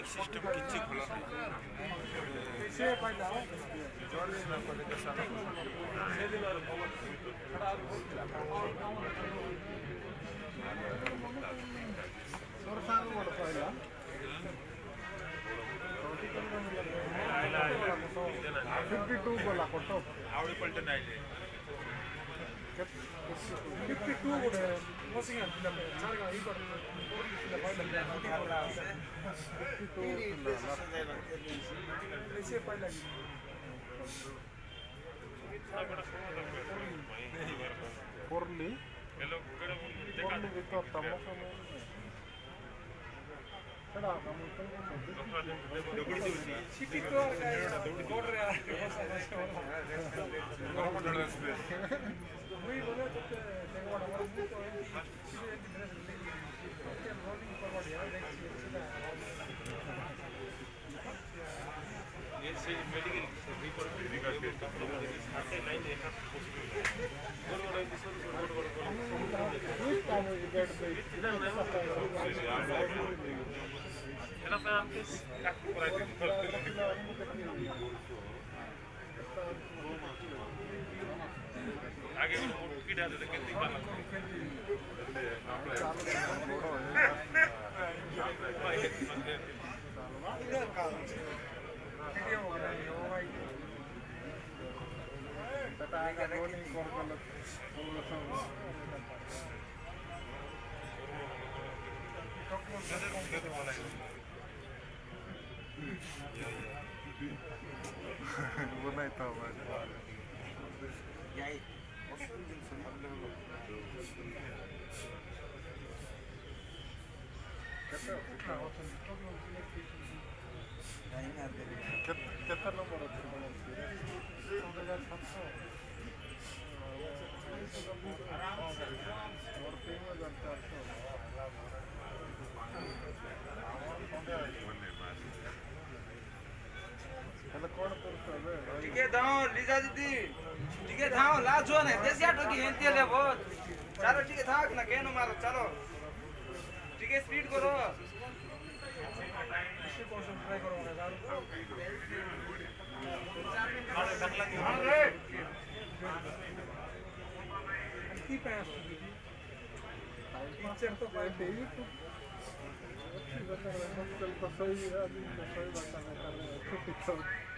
mic system किसी खुला नहीं से पहिला हो जॉर्ज ना कोले के साथ से दिन और खड़ा सोरसान बोल पहिला 52 बोला ಕೊಟ್ಟು ಅವಳಿ ಪಲ್ಟನ್ ಆಯ್ಲೆ 52 बोले मसिंग चारगा ई पर ऐसे पहिला पोरली पोरली तो तमक कड़ा दगड़ी दिवसी सिटी तो बोल रहा है वही बोले तो तेगवाड़ा वाला तो रोलिंग फॉरवर्ड यार ये से मेडिकल रिपोर्ट विकास के आते लाइन देखा आगे की डाल दे कितनी बार कितना नंबर टिके धाओ लीजा दीदी टिके धाओ लाजो ने देसिया टोकी हेंती ले बहुत चलो टिके धाक ना केनो मारो चलो टिके स्पीड करो इसे क्वेश्चन ट्राई करो ना दारू अरे बंगला की अरे की पैस दीदी टीचर तो पाए थे अच्छी बता रहा है मतलब तो सही है अभी तो सही बता रहा है